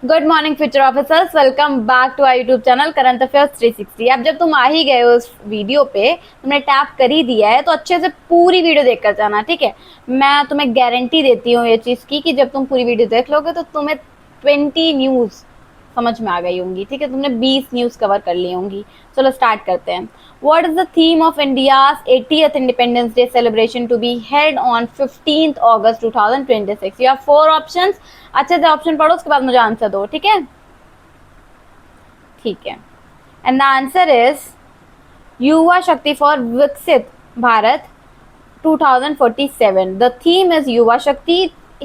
Good morning future officers, welcome back to our YouTube channel current affairs 360। अब जब तुम आ ही गए हो उस वीडियो पे, तुमने टैप कर ही दिया है तो अच्छे से पूरी वीडियो देख कर जाना, ठीक है। मैं तुम्हें गारंटी देती हूँ ये चीज़ की कि जब तुम पूरी वीडियो देख लोगे तो तुम्हें 20 न्यूज़ समझ में आ गई होंगी, ठीक है। तुमने 20 न्यूज़ कवर कर ली होंगी। चलो स्टार्ट करते हैं। What is the theme of India's 80th Independence Day celebration to be held on 15th August 2026? You have 4 options. अच्छे से ऑप्शन पढ़ो, उसके बाद मुझे आंसर दो, ठीक है। ठीक है। एंड द आंसर इज युवा शक्ति फॉर विकसित Bharat 2047. The theme is Yuva Shakti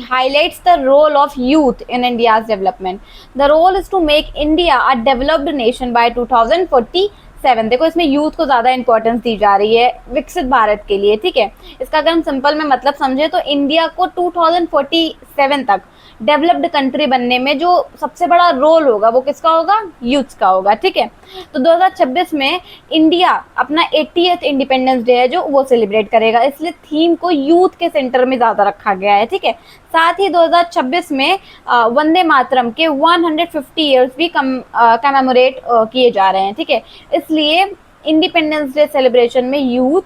highlights the role of youth in India's development. The role is to make India a developed nation by 2047. देखो इसमें यूथ को ज्यादा इंपॉर्टेंस दी जा रही है विकसित भारत के लिए, ठीक है। इसका अगर हम सिंपल में मतलब समझे तो इंडिया को 2047 तक डेवलप्ड कंट्री बनने में जो सबसे बड़ा रोल होगा वो किसका होगा? यूथ का होगा, ठीक है। तो 2026 में इंडिया अपना 80th इंडिपेंडेंस डे है जो वो सेलिब्रेट करेगा, इसलिए थीम को यूथ के सेंटर में ज़्यादा रखा गया है, ठीक है। साथ ही 2026 में वंदे मातरम के 150 ईयर्स भी कमेमोरेट किए जा रहे हैं, ठीक है। इसलिए इंडिपेंडेंस डे सेलिब्रेशन में यूथ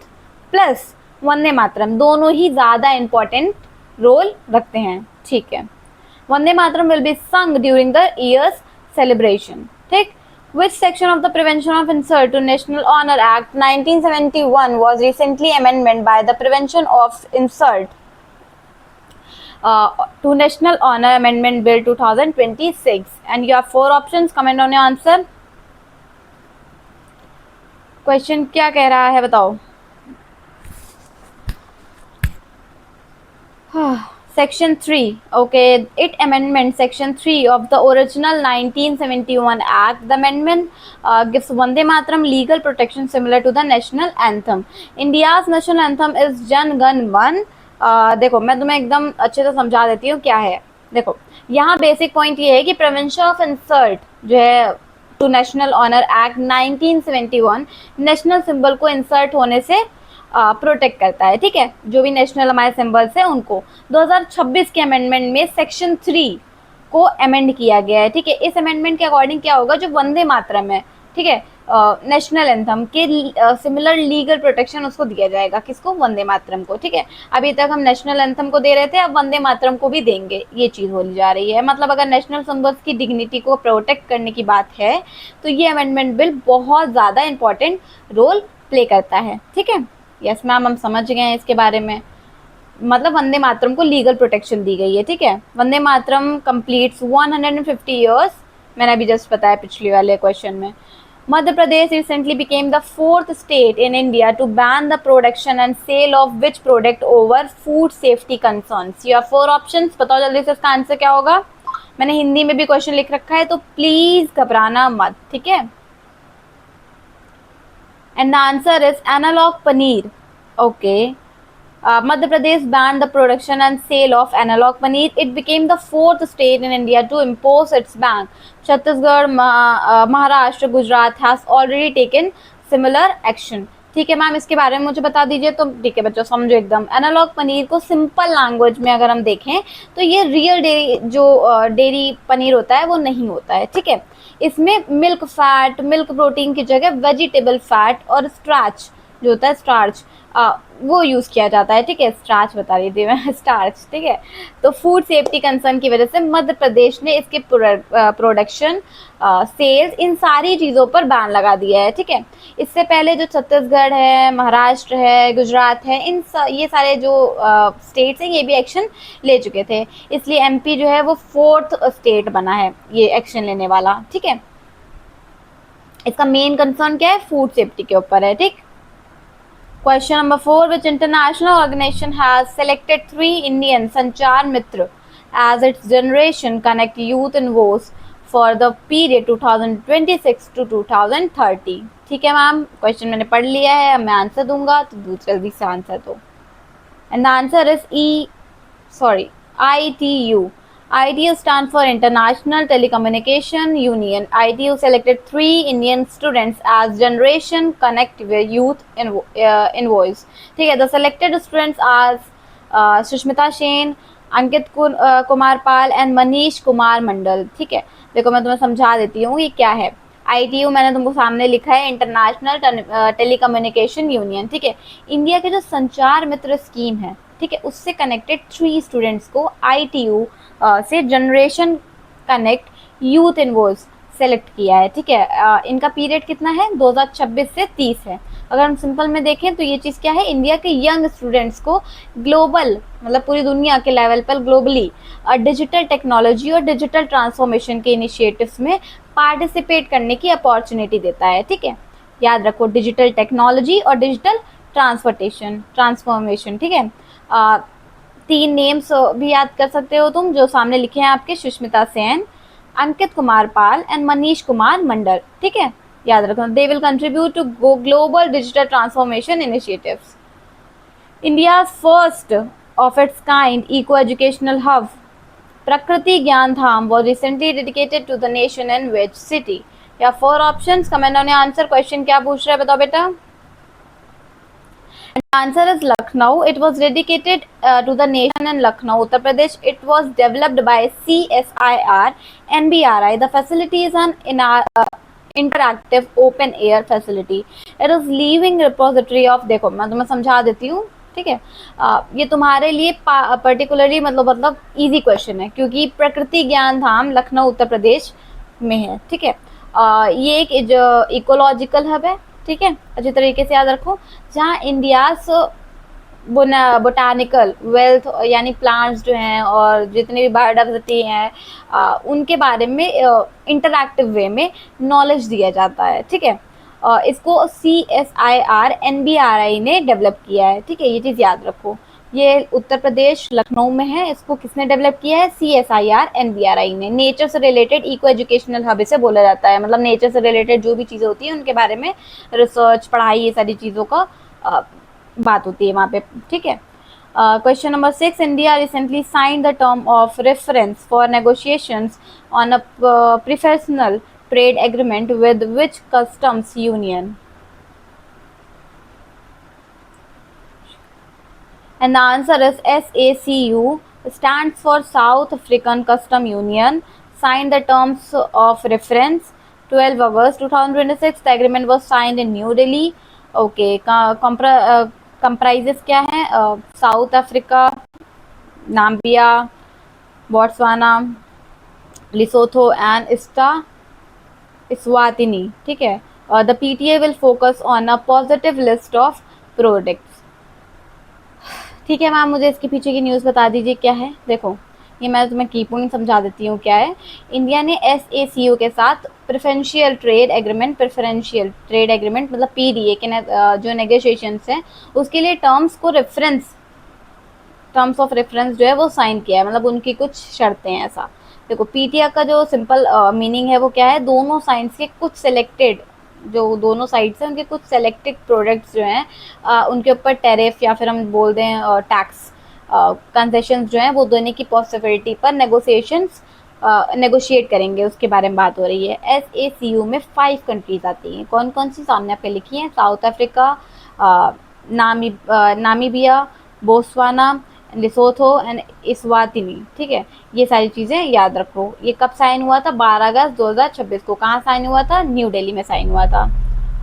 प्लस वंदे मातरम दोनों ही ज़्यादा इम्पोर्टेंट रोल रखते हैं, ठीक है। Vande Mataram will be sung during the year's celebration, ठीक। Which section of the Prevention of Insult to National Honor Act 1971 was recently amended by the Prevention of Insult to National Honor Amendment Bill 2026? And you have 4 options. Comment on your answer. Question क्या कह रहा है बताओ। Section 3, okay, it amendment Section 3 of the original 1971 Act. The amendment gives Vande Mataram legal protection similar to the national anthem. India's national anthem is Jan Gan Man. देखो मैं तुम्हें एकदम अच्छे से समझा देती हूँ क्या है। देखो यहाँ बेसिक पॉइंट ये है कि प्रिवेंशन ऑफ इंसल्ट जो है to national honour act 1971 national symbol को इंसल्ट होने से प्रोटेक्ट करता है, ठीक है। जो भी नेशनल हमारे सिंबल्स है उनको 2026 के अमेंडमेंट में सेक्शन 3 को अमेंड किया गया है, ठीक है। इस अमेंडमेंट के अकॉर्डिंग क्या होगा, जो वंदे मातरम है, ठीक है, नेशनल एंथम के सिमिलर लीगल प्रोटेक्शन उसको दिया जाएगा। किसको? वंदे मातरम को, ठीक है। अभी तक हम नेशनल एंथम को दे रहे थे, अब वंदे मातरम को भी देंगे, ये चीज़ बोली जा रही है। मतलब अगर नेशनल सिंबल्स की डिग्निटी को प्रोटेक्ट करने की बात है तो ये अमेंडमेंट बिल बहुत ज़्यादा इंपॉर्टेंट रोल प्ले करता है, ठीक है। यस मैम, हम समझ गए हैं इसके बारे में। मतलब वंदे मातरम को लीगल प्रोटेक्शन दी गई है, ठीक है। वंदे मातरम कंप्लीट्स 150 ईयर्स, मैंने अभी जस्ट बताया पिछले वाले क्वेश्चन में। Madhya Pradesh recently became the 4th state in India to ban the production and sale of which product over food safety concerns. You have 4 options, बताओ जल्दी से इसका आंसर क्या होगा। मैंने हिंदी में भी क्वेश्चन लिख रखा है तो प्लीज घबराना मत, ठीक है। And the answer is analog paneer. Okay. Madhya Pradesh banned the production and sale of analog paneer. It became the 4th state in India to impose its ban. Chhattisgarh, Maharashtra, Gujarat has already taken similar action. ठीक है ma'am, इसके बारे में मुझे बता दीजिए। तो ठीक है बच्चों, समझो एकदम। एनालॉग पनीर को सिंपल लैंग्वेज में अगर हम देखें तो ये रियल डेयरी जो डेयरी पनीर होता है वो नहीं होता है, ठीक है। इसमें मिल्क फैट, मिल्क प्रोटीन की जगह वेजिटेबल फैट और स्टार्च जो होता है स्टार्च वो यूज़ किया जाता है, ठीक है। स्टार्च बता रही थी मैं, स्टार्च, ठीक है। तो फूड सेफ्टी कंसर्न की वजह से मध्य प्रदेश ने इसके प्रोडक्शन, सेल्स, इन सारी चीज़ों पर बैन लगा दिया है, ठीक है। इससे पहले जो छत्तीसगढ़ है, महाराष्ट्र है, गुजरात है, ये सारे जो स्टेट्स हैं ये भी एक्शन ले चुके थे। इसलिए एमपी जो है वो 4th स्टेट बना है ये एक्शन लेने वाला, ठीक है। इसका मेन कंसर्न क्या है? फूड सेफ्टी के ऊपर है, ठीक। Question number 4, which international organization has selected 3 Indian Sanchar Mitra as its Generation Connect Youth Envoys for the period 2026 to 2030? ठीक है मैम, क्वेश्चन मैंने पढ़ लिया है, अब मैं आंसर दूंगा तो जल्दी से आंसर दो। And the answer is ITU. ITU stands for International Telecommunication Union. ITU selected 3 Indian students as Generation Connect Youth Envoys. ठीक है, the selected students are Sushmita Sen, Kumar Pal and Manish Kumar Mandal. ठीक है, देखो मैं तुम्हें समझा देती हूँ ये क्या है। ITU मैंने तुमको सामने लिखा है, इंटरनेशनल टेलीकम्युनिकेशन यूनियन। ठीक है, इंडिया के जो संचार मित्र स्कीम है, ठीक है, उससे कनेक्टेड 3 स्टूडेंट्स को ITU से generation connect youth invoice select किया है। ठीक है, इनका पीरियड कितना है, 2026 से 30 है। अगर हम सिंपल में देखें तो ये चीज़ क्या है, इंडिया के यंग स्टूडेंट्स को ग्लोबल, मतलब पूरी दुनिया के लेवल पर ग्लोबली डिजिटल टेक्नोलॉजी और डिजिटल ट्रांसफॉर्मेशन के इनिशिएटिव्स में पार्टिसिपेट करने की अपॉर्चुनिटी देता है। ठीक है, याद रखो, डिजिटल टेक्नोलॉजी और डिजिटल ट्रांसफॉर्मेशन। ठीक है, 3 नेम्स भी याद कर सकते हो तुम, जो सामने लिखे हैं आपके, सुष्मिता सेन, अंकित कुमार पाल एंड मनीष कुमार मंडल। ठीक है, याद रखना, they will contribute to global digital transformation initiatives. India first of its kind eco educational hub Prakriti Gyan Dham was recently dedicated to the nation in which city? या 4 options, comment on answer. Question क्या पूछ रहा है बताओ बेटा। The answer is Lucknow. It was dedicated to the nation in Lucknow, Uttar Pradesh. It was developed by CSIR NBRI. The facility is an interactive open air facility. It is living repository of, देखो मैं तुम्हें समझा देती हूँ। ठीक है, ये तुम्हारे लिए पर्टिकुलरली मतलब इजी क्वेश्चन है, क्योंकि प्रकृति ज्ञान धाम लखनऊ उत्तर प्रदेश में है। ठीक है, ये एक इकोलॉजिकल हब है। ठीक है, अच्छी तरीके से याद रखो, जहाँ इंडियाज बोटानिकल वेल्थ यानी प्लांट्स जो हैं और जितनी भी बायोडाइवर्सिटी हैं उनके बारे में इंटरैक्टिव वे में नॉलेज दिया जाता है। ठीक है, इसको CSIR NBRI ने डेवलप किया है। ठीक है, ये चीज़ याद रखो, ये उत्तर प्रदेश लखनऊ में है। इसको किसने डेवलप किया है, CSIR NBRI ने। नेचर से रिलेटेड इको एजुकेशनल हब इसे बोला जाता है, मतलब नेचर से रिलेटेड जो भी चीज़ें होती हैं उनके बारे में रिसर्च, पढ़ाई, ये सारी चीज़ों का बात होती है वहाँ पे। ठीक है, question number 6, India recently signed the term of reference for negotiations on a professional trade agreement with which customs union? And the answer is SACU, stands for South African Custom Union, signed the terms of reference 12 August 2026. The agreement was signed in New Delhi. Okay, comprises क्या है, south Africa, Namibia, Botswana, लिसोथो and Eswatini. ठीक है, the PTA will focus on a positive list of products. ठीक है ma'am, मुझे इसके पीछे की न्यूज़ बता दीजिए क्या है। देखो, ये मैं तुम्हें की पॉइंट समझा देती हूँ क्या है। इंडिया ने SACU के साथ प्रेफरेंशियल ट्रेड एग्रीमेंट मतलब PDA के जो नेगोशिएशंस हैं उसके लिए टर्म्स ऑफ रेफरेंस जो है वो साइन किया है, मतलब उनकी कुछ शर्तें हैं ऐसा। देखो, PTA का जो सिंपल मीनिंग है वो क्या है, दोनों साइड्स के कुछ सेलेक्टेड, जो दोनों साइड्स हैं उनके कुछ सेलेक्टेड प्रोडक्ट्स जो हैं उनके ऊपर टैरिफ या फिर हम बोल दें टैक्स कंसेशंस जो हैं वो देने की पॉसिबिलिटी पर नेगोशिएट करेंगे, उसके बारे में बात हो रही है। SACU में 5 कंट्रीज आती हैं। कौन कौन सी सामने आपके लिखी हैं, south Africa, Namibia, Botswana, लिसोथो and Eswatini. ठीक है, ये सारी चीज़ें याद रखो। ये कब साइन हुआ था, 12 अगस्त 2026 को। कहाँ साइन हुआ था, न्यू दिल्ली में साइन हुआ था।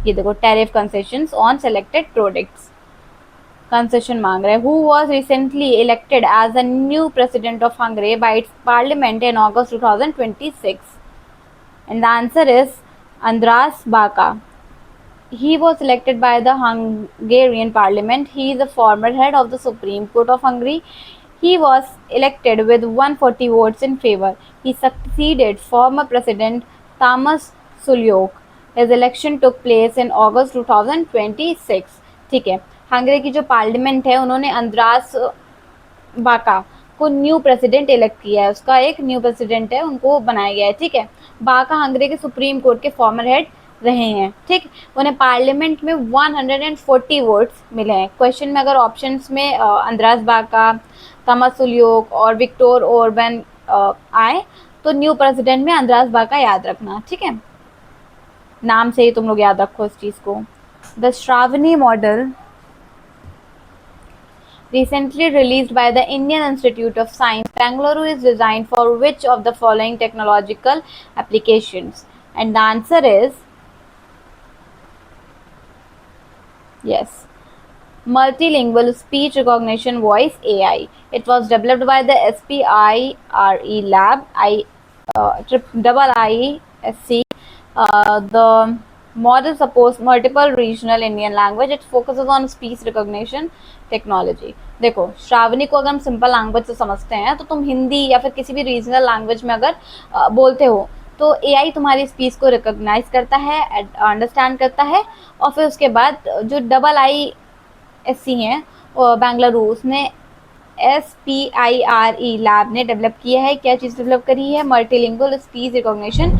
ये देखो, tariff concessions on selected products, concession मांग रहे हैं। Who was recently elected as a new president of Hungary by its parliament in August 2026? And the answer is Andras Baka. He was elected by the Hungarian parliament. He is the former head of the Supreme Court of Hungary. He was elected with 140 votes in favor. He succeeded former President Tamas Sulyok. His election took place in August 2026. ठीक है, Hungary की जो parliament है उन्होंने अंद्रास बाका को new president elect किया है, उसका एक न्यू प्रेसिडेंट है, उनको बनाया गया है। ठीक है, बाका हंगरी के सुप्रीम कोर्ट के फॉर्मर हेड रहे हैं। ठीक, उन्हें पार्लियामेंट में 140 वोट्स मिले हैं। क्वेश्चन में अगर ऑप्शंस में अंद्रास बाका, तमस सुल्योक और विक्टोर ओरबन आए तो न्यू प्रेसिडेंट में अंद्रास बाका याद रखना। ठीक है, नाम से ही तुम लोग याद रखो इस चीज़ को। The Shravani model recently released by the Indian Institute of Science. Bangalore is designed for which of the following technological applications? And the answer is yes. Multilingual speech recognition voice AI. It was developed by the SPIRE lab, double ISC. The model supports multiple regional Indian language. It focuses on speech recognition technology. देखो, श्रावणी को अगर हम simple language से समझते हैं तो तुम हिंदी या फिर किसी भी रीजनल लैंग्वेज में अगर बोलते हो तो एआई तुम्हारी स्पीच को रिकॉग्नाइज करता है, अंडरस्टैंड करता है, और फिर उसके बाद जो डबल आई एस सी हैं बेंगलुरु, उसने SPIRE लैब ने डेवलप किया है। क्या चीज़ डेवलप करी है? Multilingual speech recognition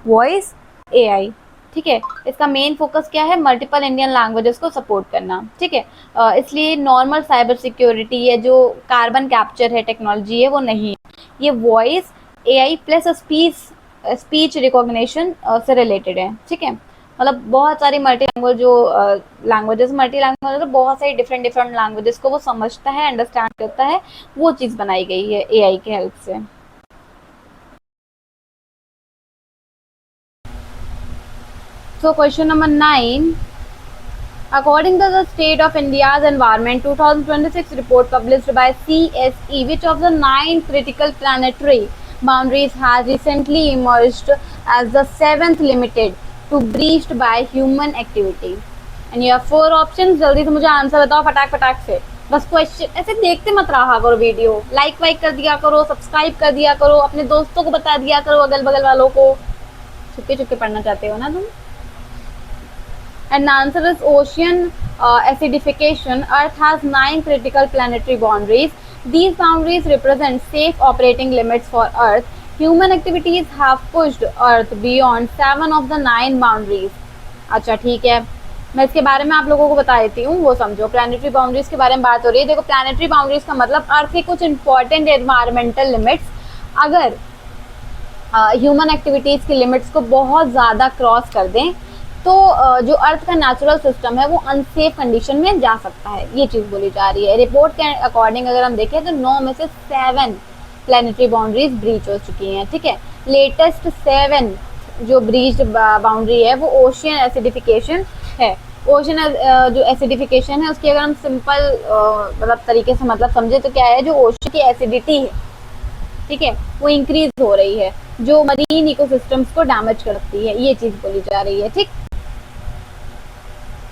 voice AI। ठीक है, इसका मेन फोकस क्या है? मल्टीपल इंडियन लैंग्वेजेस को सपोर्ट करना। ठीक है, इसलिए नॉर्मल साइबर सिक्योरिटी या जो कार्बन कैप्चर है टेक्नोलॉजी है वो नहीं है, ये voice AI plus speech recognition से रिलेटेड है। ठीक है, मतलब बहुत सारी मल्टी लैंग्वेज जो मल्टी लैंग्वेज मतलब बहुत सारी डिफरेंट लैंग्वेजेस को वो समझता है, अंडरस्टैंड करता है, वो चीज़ बनाई गई है AI के हेल्प से। So question number 9. According to the State of India's Environment 2026 report published by CSE, which of the 9 critical planetary boundaries has recently emerged as the 7th limited to breached by human activity? And you have 4 options. जल्दी से मुझे answer बताओ फटाक फटाक से। बस question ऐसे देखते मत रहा करो, वीडियो लाइक वाइक कर दिया करो, सब्सक्राइब कर दिया करो, अपने दोस्तों को बता दिया करो, अगल बगल वालों को। छुपके छुपके पढ़ना चाहते हो ना तुम? And the answer is ocean acidification. Earth has 9 critical planetary boundaries. These boundaries represent safe operating limits for Earth. Human activities have pushed Earth beyond 7 of the 9 boundaries. अच्छा ठीक है, मैं इसके बारे में आप लोगों को बता देती हूँ, वो समझो। प्लानिटरी बाउंड्रीज के बारे में बात हो रही है। देखो, प्लानिटरी बाउंड्रीज का मतलब अर्थ के कुछ इंपॉर्टेंट एनवायरमेंटल लिमिट्स अगर ह्यूमन एक्टिविटीज़ की लिमिट्स को बहुत ज़्यादा क्रॉस कर दें तो जो अर्थ का नेचुरल सिस्टम है वो अनसेफ कंडीशन में जा सकता है, ये चीज़ बोली जा रही है। रिपोर्ट के अकॉर्डिंग अगर हम देखें तो 9 में से 7 प्लानिटरी बाउंड्रीज ब्रीच हो चुकी हैं। ठीक है, लेटेस्ट 7 जो ब्रीच बाउंड्री है वो ओशियन एसिडिफिकेशन है। ओशन जो एसिडिफिकेशन है उसकी अगर हम सिंपल मतलब तरीके से मतलब समझे तो क्या है, जो ओशन की एसिडिटी है, ठीक है, वो इंक्रीज हो रही है जो मरीन इकोसिस्टम्स को डैमेज करती है, ये चीज़ बोली जा रही है। ठीक,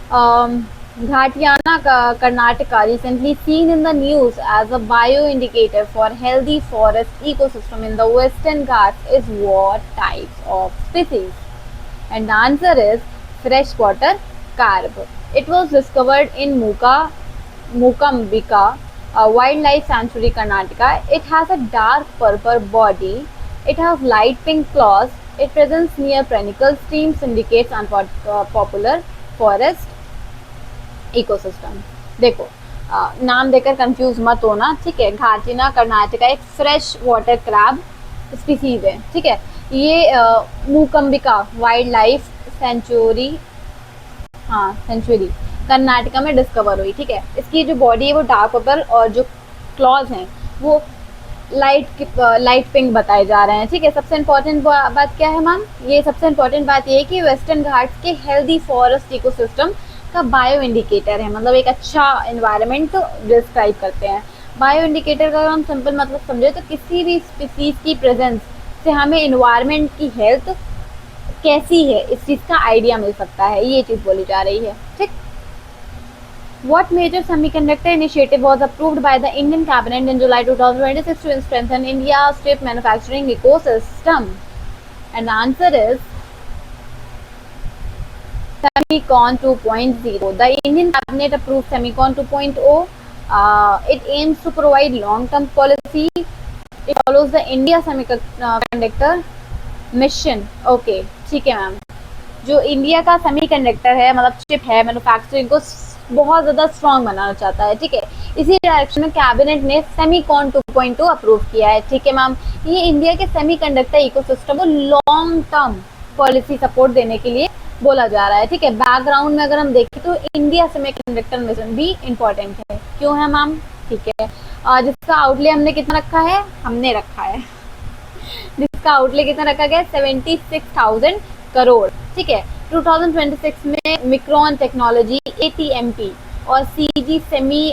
Ghatyana, Karnataka, recently seen in the news as a bioindicator for healthy forest ecosystem in the Western Ghats is what types of species? And the answer is freshwater carp. It was discovered in Mukambika Wildlife Sanctuary, Karnataka. It has a dark purple body. It has light pink claws. Its presence near perennial streams indicates unpopular forest ecosystem. देखो, नाम देकर confuse मत होना। ठीक है, घाटीना कर्नाटका एक fresh water crab species है। ठीक है, ये मूकंबिका वाइल्ड लाइफ सेंचुरी कर्नाटका में डिस्कवर हुई। ठीक है, इसकी जो बॉडी है वो डार्क पर्पल और जो क्लॉज हैं वो लाइट पिंक बताए जा रहे हैं। ठीक है, सबसे इम्पोर्टेंट बात क्या है मैम? ये सबसे इम्पोर्टेंट बात ये है कि वेस्टर्न घाट्स के हेल्दी फॉरेस्ट इकोसिस्टम का बायो इंडिकेटर है, मतलब एक अच्छा एनवायरनमेंट डिस्क्राइब करते हैं। बायो इंडिकेटर का अगर हम सिंपल मतलब समझे तो किसी भी स्पीसीज की प्रेजेंस से हमें एनवायरनमेंट की हेल्थ कैसी है इस चीज़ का आइडिया मिल सकता है, ये चीज़ बोली जा रही है। ठीक, What major semiconductor initiative was approved by the Indian Cabinet in July 2026 to strengthen India's chip manufacturing ecosystem? And the answer is Semicon 2.0. The Indian Cabinet approved Semicon 2.0. It aims to provide long-term policy. It follows the India Semiconductor Mission. Okay, ठीक है ma'am. जो India का semiconductor है मतलब chip है, manufacturing को बहुत ज़्यादा स्ट्रॉन्ग बनाना चाहता है। ठीक है, इसी डायरेक्शन में कैबिनेट ने सेमीकॉन 2.2 अप्रूव किया है। ठीक है मैम, ये इंडिया के सेमीकंडक्टर इकोसिस्टम को लॉन्ग टर्म पॉलिसी सपोर्ट देने के लिए बोला जा रहा है। ठीक है, बैकग्राउंड में अगर हम देखें तो इंडिया सेमीकंडक्टर मिशन भी इम्पोर्टेंट है। क्यों है मैम? ठीक है। जिसका आउटले हमने कितना रखा है, हमने रखा है जिसका आउटले कितना रखा गया, 76,000 करोड़। ठीक है। 2026 में मिक्रॉन टेक्नोलॉजी, ATMP और CG सेमी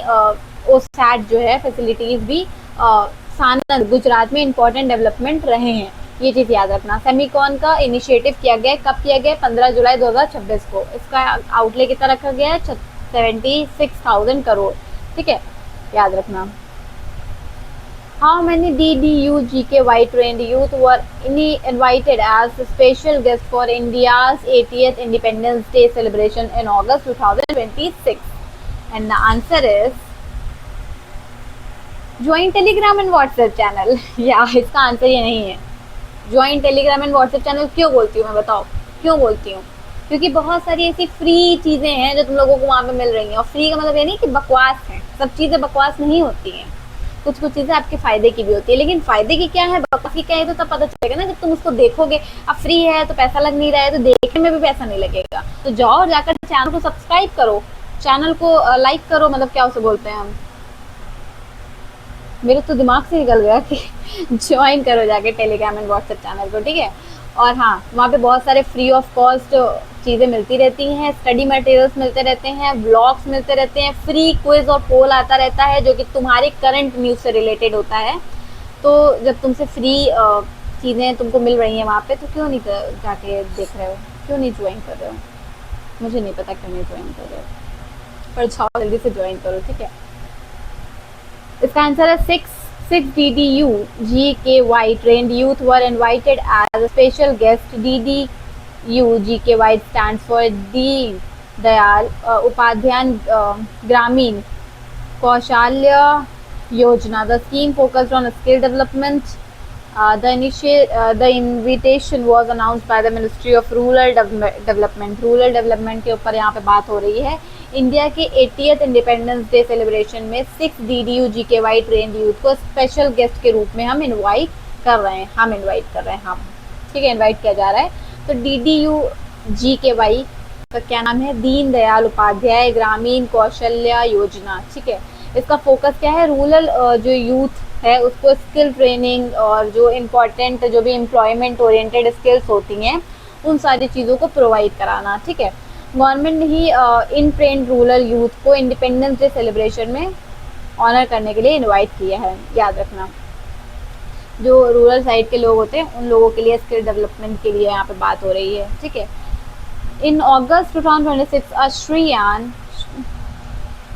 ओसैट जो है फैसिलिटीज भी सानंद गुजरात में इंपॉर्टेंट डेवलपमेंट रहे हैं। ये चीज याद रखना। सेमीकॉन का इनिशिएटिव किया गया, कब किया गया, 15 जुलाई 2026 को। इसका आउटले कितना रखा गया है, 76,000 करोड़। ठीक है, याद रखना। How many DDU GKY trained youth were invited as special guests for India's 80th Independence Day celebration in August 2026? And the answer is join Telegram and WhatsApp channel. या इसका आंसर ये नहीं है। Join Telegram and WhatsApp channel क्यों बोलती हूँ मैं, बताओ क्यों बोलती हूँ? क्योंकि बहुत सारी ऐसी फ्री चीजें हैं जो तुम लोगों को वहां पे मिल रही हैं। और फ्री का मतलब ये नहीं कि बकवास है, सब चीजें बकवास नहीं होती हैं। कुछ कुछ चीजें आपके फायदे की भी होती है, लेकिन फायदे की क्या है, बकवास की क्या है, तो तब पता चलेगा ना जब तुम उसको देखोगे। अब फ्री है तो पैसा लग नहीं रहा है, तो देखने में भी पैसा नहीं लगेगा। तो जाओ और जाकर चैनल को सब्सक्राइब करो, चैनल को लाइक करो, मतलब क्या उसे बोलते हैं हम, मेरे तो दिमाग से निकल गया कि ज्वाइन करो जाके टेलीग्राम एंड व्हाट्सएप चैनल को। ठीक है। और हाँ, वहाँ पे बहुत सारे फ्री ऑफ कॉस्ट चीज़ें मिलती रहती हैं, स्टडी मटेरियल्स मिलते रहते हैं, व्लॉग्स मिलते रहते हैं, फ्री क्विज और पोल आता रहता है जो कि तुम्हारे करंट न्यूज़ से रिलेटेड होता है। तो जब तुमसे फ्री चीज़ें तुमको मिल रही हैं वहाँ पे, तो क्यों नहीं जाके देख रहे हो, क्यों नहीं ज्वाइन कर रहे हो? मुझे नहीं पता क्यों नहीं ज्वाइन कर रहे हो, पर जाओ जल्दी से ज्वाइन करो। ठीक है। इसका आंसर है 6 DDU GKY trained youth were invited as a special guest. DDU GKY stands for Deen Dayal Upadhyay Gramin Kaushalya Yojana. The scheme focused on skill development. The invitation was announced by the Ministry of Rural Development. Rural development के ऊपर यहाँ पे बात हो रही है। India के 80th independence day celebration में 6 DDU GKY ट्रेंड यूथ को स्पेशल गेस्ट के रूप में हम इनवाइट कर रहे हैं। हम ठीक है, इनवाइट किया जा रहा है। तो DDU GKY का क्या नाम है, दीन दयाल उपाध्याय ग्रामीण कौशल्या योजना। ठीक है। इसका फोकस क्या है, रूरल जो यूथ है उसको स्किल ट्रेनिंग और जो इम्पोर्टेंट जो भी एम्प्लॉयमेंट ओरिएंटेड स्किल्स होती हैं उन सारी चीज़ों को प्रोवाइड कराना। ठीक है। गवर्नमेंट ने ही इन ट्रेंड रूरल यूथ को इंडिपेंडेंस डे सेलिब्रेशन में ऑनर करने के लिए इनवाइट किया है। याद रखना, जो रूरल साइड के लोग होते हैं उन लोगों के लिए स्किल डेवलपमेंट के लिए यहाँ पे बात हो रही है। ठीक है। इन अगस्त 2026 Austrian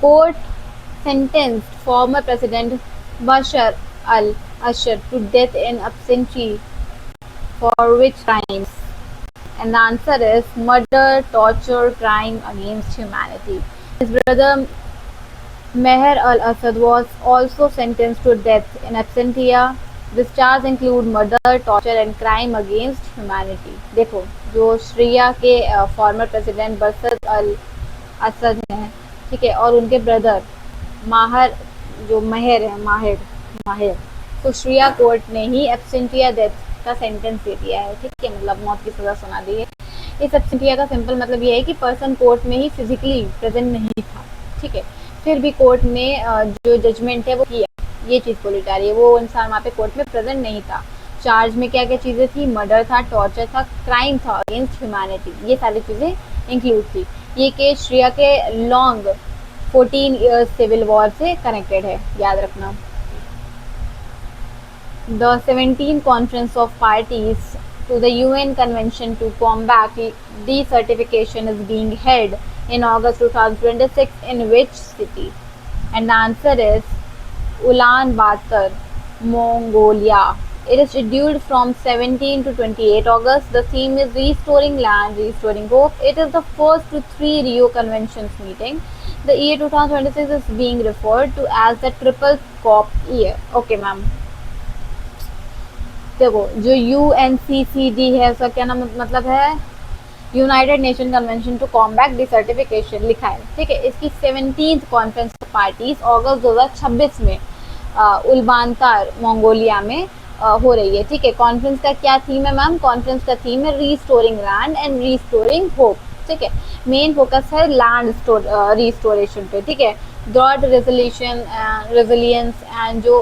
court sentenced former President Bashar al-Assad to death in absentia for which crimes? And the answer is murder, torture, crime against humanity. His brother Meher al-Assad was also sentenced to death in absentia. This charge include murder, torture and crime against humanity. देखो, जो Syria के former president बशर al Assad हैं, ठीक है, और उनके brother माहिर तो सीरिया कोर्ट ने ही एब्सेंटिया डेथ का सेंटेंस दे दिया है। ठीक है, मतलब मौत की सज़ा सुना दी है। इस एब्सेंटिया का सिंपल मतलब ये है कि पर्सन कोर्ट में ही फिजिकली प्रेजेंट नहीं था। ठीक है, फिर भी कोर्ट ने जो जजमेंट है वो किया, ये चीज़ बोली जा रही है। वो इंसान वहाँ पे कोर्ट में प्रेजेंट नहीं था। चार्ज में क्या क्या चीज़ें थी, मर्डर था, टॉर्चर था, क्राइम था अगेंस्ट ह्यूमैनिटी, ये सारी चीज़ें इंक्लूड थी। ये केस सीरिया के लॉन्ग 14 years सिविल वॉर से कनेक्टेड है, याद रखना। The 17th Conference of Parties to the UN Convention to Combat Desertification is being held in August 2026 in which city? And the answer is Ulaanbaatar, Mongolia. It is scheduled from 17 to 28 August. The theme is Restoring Land, Restoring Hope. It is the first to 3 Rio Conventions meeting. The year 2026 is being referred to as the Triple COP year. Okay, ma'am. देखो, जो UNCCD है उसका क्या नाम मतलब है, United Nation Convention to combat desertification लिखा है। ठीक है, इसकी 17th कॉन्फ्रेंस ऑफ पार्टीज अगस्त 2026 में उल्बांतार मंगोलिया में हो रही है। ठीक है, कॉन्फ्रेंस का क्या थीम है मैम? कॉन्फ्रेंस का थीम है restoring land and restoring hope. ठीक है, मेन फोकस है लैंड रिस्टोरेशन पे। ठीक है, ड्रॉट रेजोल्यूशन रेजिलियंस एंड जो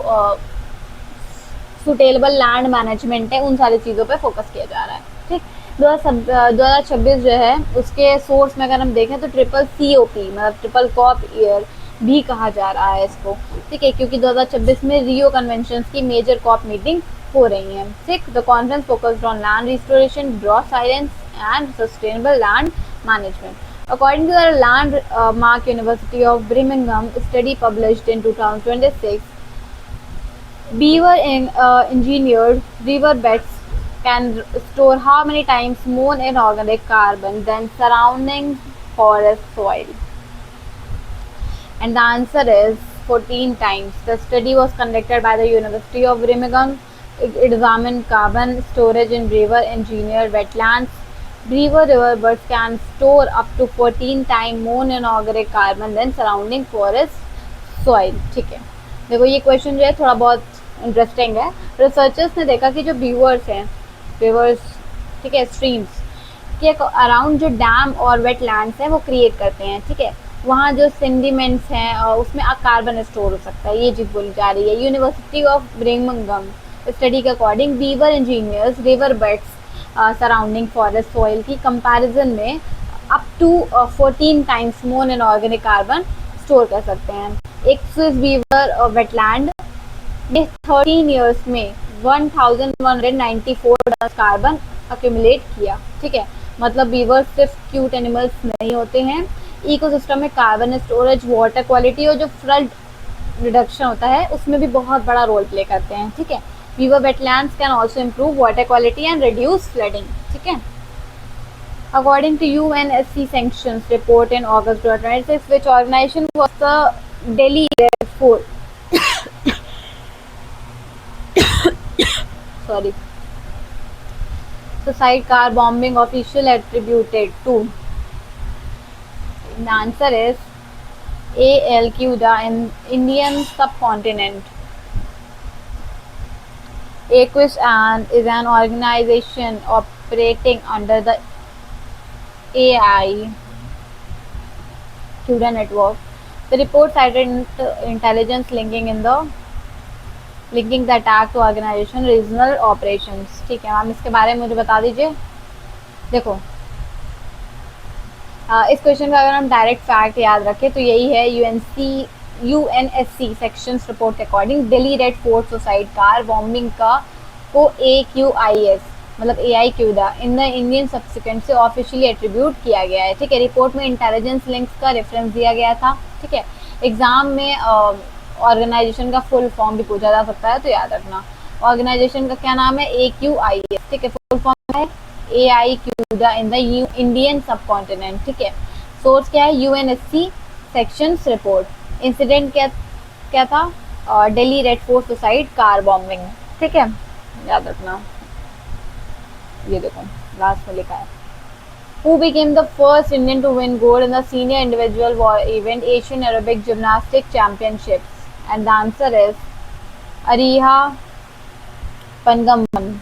सुटेबल लैंड मैनेजमेंट है, उन सारी चीज़ों पे फोकस किया जा रहा है। ठीक, 2026 जो है उसके सोर्स में अगर हम देखें तो ट्रिपल COP मतलब ट्रिपल कॉप ईयर भी कहा जा रहा है इसको। ठीक है, क्योंकि 2026 में रियो कन्वेंशन की मेजर कॉप मीटिंग हो रही है। ठीक, the conference focused on land restoration, drought resilience and sustainable land management. According to the Landmark University of Birmingham study published in 2026, engineered riverbeds can store how many times more inorganic carbon than surrounding forest soil? And the answer is 14 times. The study was conducted by the University of Birmingham. It examined carbon storage in river engineered wetlands. Riverbeds can store up to 14 times more inorganic carbon than surrounding forest soil. ठीक है, देखो ये question जो है थोड़ा बहुत interesting है। Researchers ने देखा कि जो रिवर्स हैं, रिवर्स, ठीक है, स्ट्रीम्स के अराउंड जो डैम और वेटलैंड्स हैं वो क्रिएट करते हैं। ठीक है, वहाँ जो सेंडिमेंट्स हैं उसमें कार्बन स्टोर हो सकता है, ये चीज़ बोली जा रही है। यूनिवर्सिटी ऑफ ब्रिमिंघम स्टडी के according river engineers river beds surrounding forest soil की कंपैरिजन में up to 14 times more inorganic carbon store कर सकते हैं। एक स्विस बीवर वेटलैंड ने 13 इयर्स में 1194 टन कार्बन अक्यूमुलेट किया। ठीक है, मतलब बीवर सिर्फ क्यूट एनिमल्स नहीं होते हैं, इकोसिस्टम में कार्बन स्टोरेज, वाटर क्वालिटी और जो फ्लड रिडक्शन होता है उसमें भी बहुत बड़ा रोल प्ले करते हैं। ठीक है, beaver wetlands can also improve water quality and reduce flooding. ठीक है, according to UNSC sanctions report in August 2026, which organization was the Delhi Red Fort sorry suicide car bombing official attributed to? The answer is Al Qaeda in Indian subcontinent. AQUIS is an organization operating under the AI Qaeda network. The report cited intelligence linking the attack to organization regional operations. ठीक है ma'am, इसके बारे में मुझे बता दीजिए। देखो इस क्वेश्चन का अगर हम डायरेक्ट फैक्ट याद रखें तो यही है, UNSC सेक्शंस रिपोर्ट के according Delhi red fort suicide car bombing का को AQIS मतलब AI CUDA in the Indian subsequent से ऑफिशियली एट्रीब्यूट किया गया है। ठीक है, रिपोर्ट में इंटेलिजेंस लिंक्स का रेफरेंस दिया गया था। ठीक है, एग्जाम में ऑर्गेनाइजेशन का फुल फॉर्म भी पूछा जा सकता है, तो याद रखना ऑर्गेनाइजेशन का क्या नाम है, AQIS। ठीक है, फुल फॉर्म है AI CUDA in the Indian subcontinent. ठीक है, सोर्स क्या है, UNSC सेक्शंस रिपोर्ट। इंसिडेंट क्या था, Delhi red fort suicide car bombing. ठीक है, याद रखना। ये देखो लास्ट में लिखा है, Who became the first Indian to win gold in the senior individual event Asian Aerobic Gymnastics Championships? And the answer is Ariha Pangamban.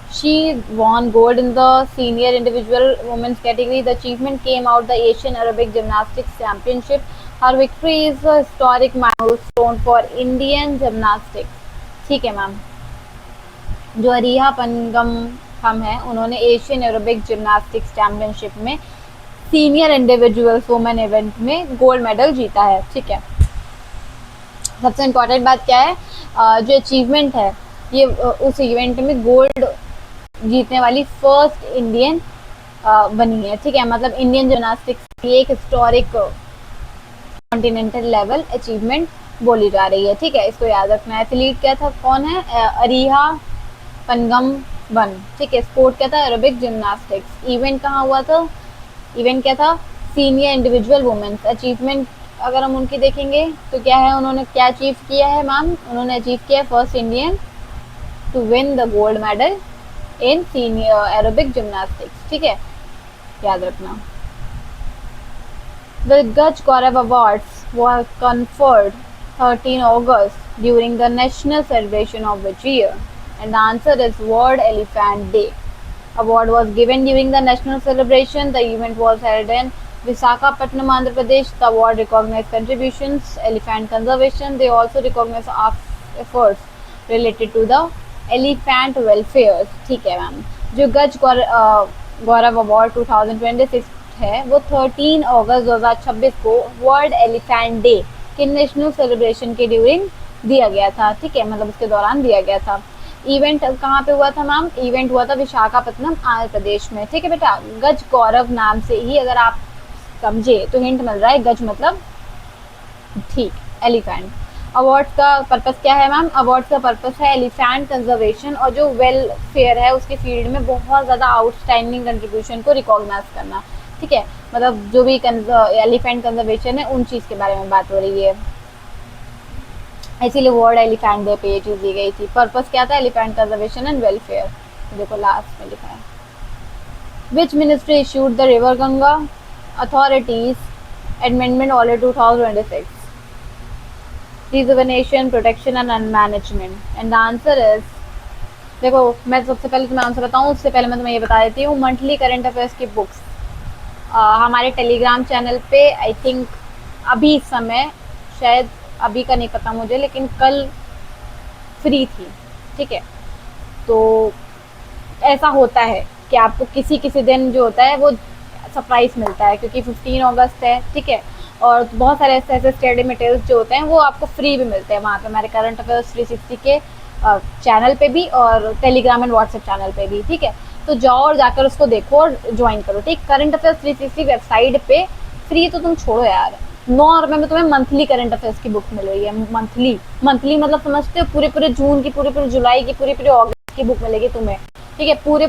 She won gold in the senior individual women's category. The achievement came out the Asian Aerobic Gymnastics Championship. Her victory is a historic milestone for Indian gymnastics. ठीक है ma'am, जो अरिहा पनगम है उन्होंने Asian aerobic gymnastics championship में senior individuals women event में gold medal जीता है। ठीक है, सबसे इम्पोर्टेंट बात क्या है, जो अचीवमेंट है ये उस इवेंट में गोल्ड जीतने वाली फर्स्ट इंडियन बनी है। ठीक है, मतलब इंडियन जिम्नास्टिक्स की एक हिस्टोरिक कॉन्टिनेंटल लेवल अचीवमेंट बोली जा रही है। ठीक है, इसको याद रखना। एथलीट क्या था, कौन है, अरिहा पनगमबन। ठीक है, स्पोर्ट क्या था, एरोबिक जिम्नास्टिक्स। इवेंट कहाँ हुआ था, इवेंट क्या था, सीनियर इंडिविजुअल वुमेन्स। अचीवमेंट अगर हम उनकी देखेंगे तो क्या है, उन्होंने क्या अचीव किया है मैम, उन्होंने अचीव किया है first Indian to win the gold medal in senior aerobic gymnastics. ठीक है, याद रखना। The Gaj Gaurav Awards were conferred 13 August during the national celebration of which year? And the answer is World Elephant Day. Award was given during the national celebration. The event was held in Visakhapatnam, Andhra Pradesh, the award recognized contributions, elephant conservation. They also recognize efforts related to the elephant welfare. ठीक है ma'am. जो गज गौरव award 2026 है वो 13 अगस्त 2026 को world elephant day के national celebration के during दिया गया था. ठीक है, मतलब उसके दौरान दिया गया था. इवेंट कहाँ पे हुआ था मैम? इवेंट हुआ था विशाखापत्तनम, आंध्र प्रदेश में. ठीक है बेटा, गज गौरव नाम से ही अगर आप समझे तो हिंट मिल रहा है. गज मतलब ठीक एलिफेंट. अवार्ड्स का पर्पस क्या है मैम? अवार्ड्स का पर्पस है एलिफेंट कंजर्वेशन और जो वेलफेयर है उसके फील्ड में बहुत ज़्यादा आउटस्टैंडिंग कंट्रीब्यूशन को रिकॉग्नाइज करना. ठीक है, मतलब जो भी एलिफेंट कंजर्वेशन है उन चीज़ के बारे में बात हो रही है, इसीलिए वर्ल्ड एलिफेंट डे पे ये चीज़ दी गई थी. पर्पस क्या था? Elephant conservation and welfare. देखो लास्ट में लिखा है. Which ministry issued the river Ganga authorities amendment order 2026? Reservation, protection and management. And the answer is, देखो मैं सबसे पहले तुम्हें आंसर बताऊँ उससे पहले मैं तुम्हें ये बता देती हूँ. मंथली करंट अफेयर्स की बुक्स हमारे टेलीग्राम चैनल पे आई थिंक अभी इस समय, शायद अभी का नहीं पता मुझे, लेकिन कल फ्री थी. ठीक है, तो ऐसा होता है कि आपको किसी किसी दिन जो होता है वो सरप्राइज मिलता है क्योंकि 15 अगस्त है. ठीक है, और बहुत सारे ऐसे ऐसे स्टडी मटेरियल्स जो होते हैं वो आपको फ्री भी मिलते हैं वहाँ पे हमारे करंट अफेयर्स 360 के चैनल पे भी और टेलीग्राम एंड व्हाट्सएप चैनल पे भी. ठीक है, तो जाओ और जाकर उसको देखो और ज्वाइन करो. ठीक, करंट अफेयर्स 360 वेबसाइट पे फ्री तो तुम छोड़ो यार, 9 रुपये में तुम्हें मंथली करंट अफेयर्स की बुक मिल रही है. मंथली मतलब समझते हो, पूरे पूरे जून की, पूरे जुलाई की, पूरे अगस्त की बुक मिलेगी तुम्हें. ठीक है, पूरे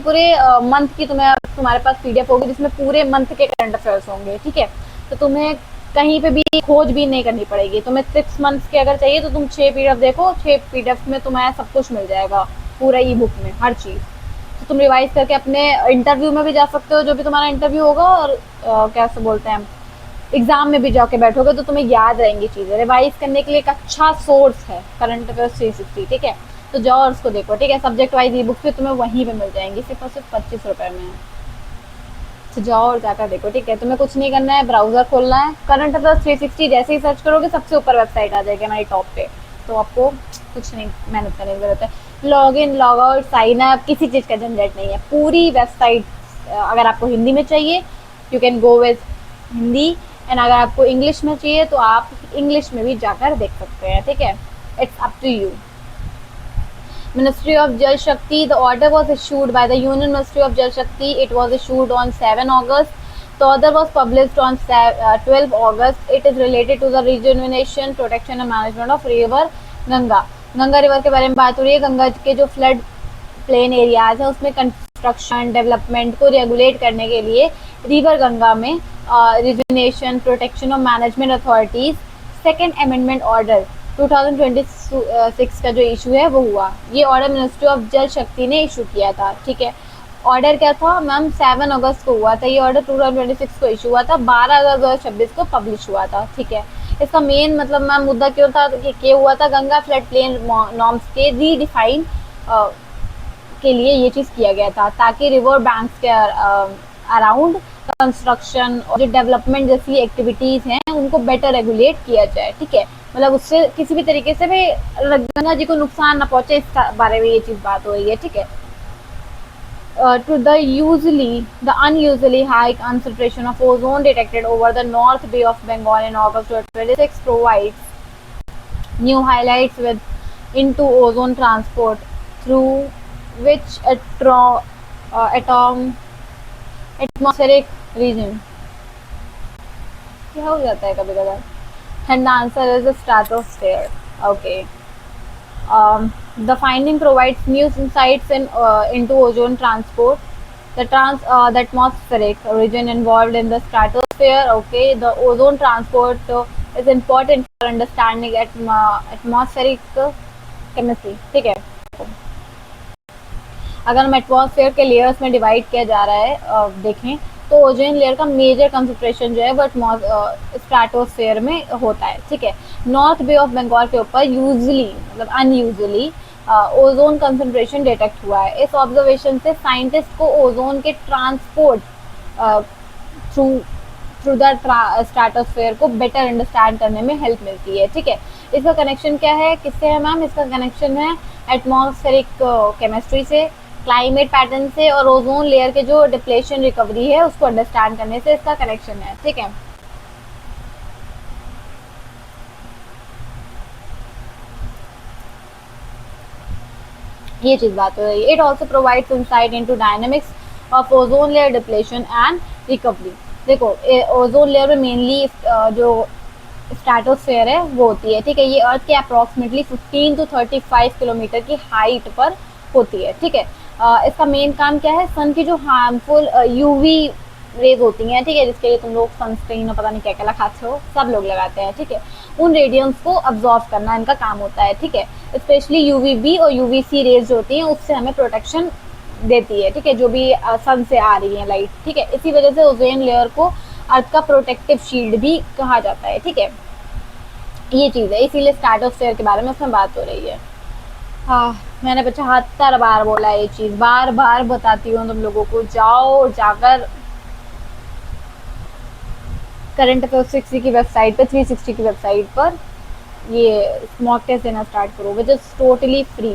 मंथ की तुम्हारे पास पीडीएफ होगी जिसमें पूरे मंथ के करंट अफेयर्स होंगे. ठीक है, तो तुम्हें कहीं पे भी खोज भी नहीं करनी पड़ेगी. तुम्हें 6 मंथ्स के अगर चाहिए तो तुम 6 पीडीएफ देखो, 6 पीडीएफ में तुम्हें सब कुछ मिल जाएगा, पूरा ई बुक में हर चीज़. तो तुम रिवाइज करके अपने इंटरव्यू में भी जा सकते हो, जो भी तुम्हारा इंटरव्यू होगा, और कैसे बोलते हैं, एग्जाम में भी जाके बैठोगे तो तुम्हें याद रहेंगी चीज़ें. रिवाइज करने के लिए एक अच्छा सोर्स है करंट अफेयर्स 360. ठीक है, तो जाओ और उसको देखो. ठीक है, सब्जेक्ट वाइज ई बुक भी तुम्हें वहीं पे मिल जाएंगी, सिर्फ और सिर्फ 25 रुपये में. तो जाओ और जाकर देखो. ठीक है, तुम्हें कुछ नहीं करना है, ब्राउजर खोलना है, करंट अफेयर्स 360 जैसे ही सर्च करोगे सबसे ऊपर वेबसाइट आ जाएगी हमारी टॉप पे. तो आपको कुछ नहीं मेहनत करने की जरूरत है. Log in, log out, sign up, किसी चीज़ का झंझट नहीं है. पूरी वेबसाइट अगर आपको हिंदी में चाहिए you can go with Hindi, and अगर आपको इंग्लिश में चाहिए तो आप इंग्लिश में भी जाकर देख सकते हैं. ठीक है, it's up to you. Ministry of Jal Shakti, the order was issued by the Union Ministry of Jal Shakti. It was issued on 7 August. The order was published on 12 August. It is related to the rejuvenation, protection and management of river Ganga. Ganga river के बारे में बात हो रही है. गंगा के जो flood plain areas है उसमें कंस्ट्रक्शन डेवलपमेंट को रेगुलेट करने के लिए रिवर गंगा में रिजुविनेशन, प्रोटेक्शन और management authorities second amendment order 2026 का जो इशू है वो हुआ. ये ऑर्डर मिनिस्ट्री ऑफ जल शक्ति ने इशू किया था. ठीक है, ऑर्डर क्या था मैम? 7 अगस्त को हुआ था ये ऑर्डर. 2026 को इशू हुआ था, 12 अगस्त 2026 को पब्लिश हुआ था. ठीक है, इसका मेन मतलब मैम मुद्दा क्यों था कि हुआ था, गंगा फ्लड प्लेन नॉर्म्स के रीडिफाइन के लिए ये चीज़ किया गया था ताकि रिवर बैंक्स के अराउंड कंस्ट्रक्शन और जो डेवलपमेंट जैसी एक्टिविटीज़ हैं उनको बेटर रेगुलेट किया जाए. ठीक है, मतलब उससे किसी भी तरीके से भी गंगा जी को नुकसान ना पहुंचे, इस बारे में ये चीज़ बात हो रही है. ठीक है, to the unusually high concentration of ozone detected over the North Bay of Bengal in August 2026 provides new highlights into ozone transport through which atmospheric region. क्या हो जाता है कभी कभार. And the answer is the stratosphere. Okay. The finding provides new insights into ozone transport. The atmospheric region involved in the stratosphere. Okay, the ozone transport is important for understanding atmospheric chemistry. ठीक है, अगर हम atmosphere के layers में divide किया जा रहा है देखें तो ओजोन लेयर का मेजर कंसंट्रेशन जो है वो स्ट्रेटोस्फेयर में होता है. ठीक है, नॉर्थ बे ऑफ बंगाल के ऊपर यूजुअली मतलब अनयूजुअली ओजोन कंसंट्रेशन डिटेक्ट हुआ है. इस ऑब्जर्वेशन से साइंटिस्ट को ओजोन के transport through through the stratosphere को बेटर अंडरस्टैंड करने में हेल्प मिलती है। ठीक है, इसका कनेक्शन क्या है, किससे है मैम? इसका कनेक्शन है एटमॉस्फेरिक केमिस्ट्री से, क्लाइमेट पैटर्न से, और ओजोन लेयर के जो डिप्लेशन रिकवरी है उसको अंडरस्टैंड करने से इसका कनेक्शन है। ठीक है, ये चीज बात हो रही है। It also provides insight into dynamics of ozone layer depletion and recovery. देखो, ओजोन लेयर में मेनली जो स्ट्रेटोस्फेयर है वो होती है। ठीक है, ये अर्थ के अप्रोक्सीमेटली 15 to 35 किलोमीटर की हाइट पर होती है। ठीक है, इसका मेन काम क्या है? सन की जो हार्मफुल यूवी रेज होती हैं, ठीक है, जिसके लिए तुम लोग सनस्क्रीन और पता नहीं क्या क्या लगाते हो, सब लोग लगाते हैं। ठीक है, उन रेडियंस को अब्जॉर्व करना इनका काम होता है। ठीक है, स्पेशली यूवीबी और यूवीसी रेज जो होती हैं उससे हमें प्रोटेक्शन देती है। ठीक है, जो भी सन से आ रही है लाइट। ठीक है, इसी वजह से ओजोन लेयर को अर्थ का प्रोटेक्टिव शील्ड भी कहा जाता है। ठीक है, ये चीज़ है, इसीलिए स्ट्रेटोस्फेयर के बारे में उसमें बात हो रही है। हाँ, मैंने 75 बार बोला ये चीज़, बार बार बताती हूँ तुम लोगों को। जाओ जाकर करंट अफेयर्स 60 की वेबसाइट पर, 360 की वेबसाइट पर ये मॉक टेस्ट देना स्टार्ट करो, which is totally free.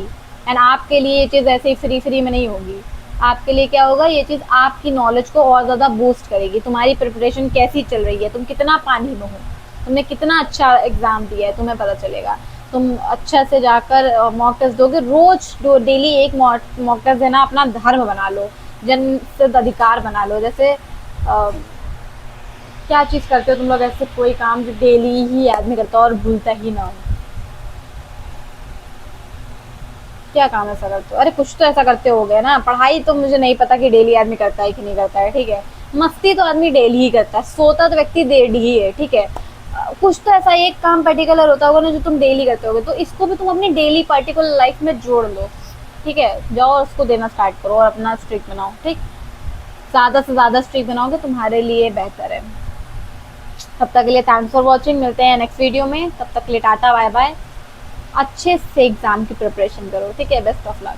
And आपके लिए ये चीज़ ऐसे ही फ्री फ्री में नहीं होगी। आपके लिए क्या होगा, ये चीज़ आपकी नॉलेज को और ज़्यादा बूस्ट करेगी। तुम्हारी प्रिपरेशन कैसी चल रही है, तुम कितना पानी में हो, तुमने कितना अच्छा एग्ज़ाम दिया है, तुम्हें पता चलेगा। तुम अच्छा से जाकर मॉक टेस्ट दोगे रोज, डेली एक मॉक टेस्ट देना अपना धर्म बना लो, जन सिद्ध अधिकार बना लो। जैसे क्या चीज़ करते हो तुम लोग ऐसे कोई काम जो डेली ही आदमी करता हो और भूलता ही ना हो? क्या काम ऐसा करते हो? अरे कुछ तो ऐसा करते हो गए ना। पढ़ाई तो मुझे नहीं पता कि डेली आदमी करता है कि नहीं करता है। ठीक है, मस्ती तो आदमी डेली ही करता है, सोता तो व्यक्ति डेली ही है। ठीक है, कुछ तो ऐसा एक काम पर्टिकुलर होता होगा ना जो तुम डेली करते होगे, तो इसको भी तुम अपनी डेली पर्टिकुलर लाइफ में जोड़ लो। ठीक है, जाओ और उसको देना स्टार्ट करो और अपना स्ट्रिक बनाओ। ठीक, ज़्यादा से ज़्यादा स्ट्रिक बनाओगे तुम्हारे लिए बेहतर है। तब तक के लिए थैंक्स फॉर वॉचिंग, मिलते हैं नेक्स्ट वीडियो में। तब तक के लिए टाटा बाय बाय। अच्छे से एग्ज़ाम की प्रिपरेशन करो। ठीक है, बेस्ट ऑफ लक।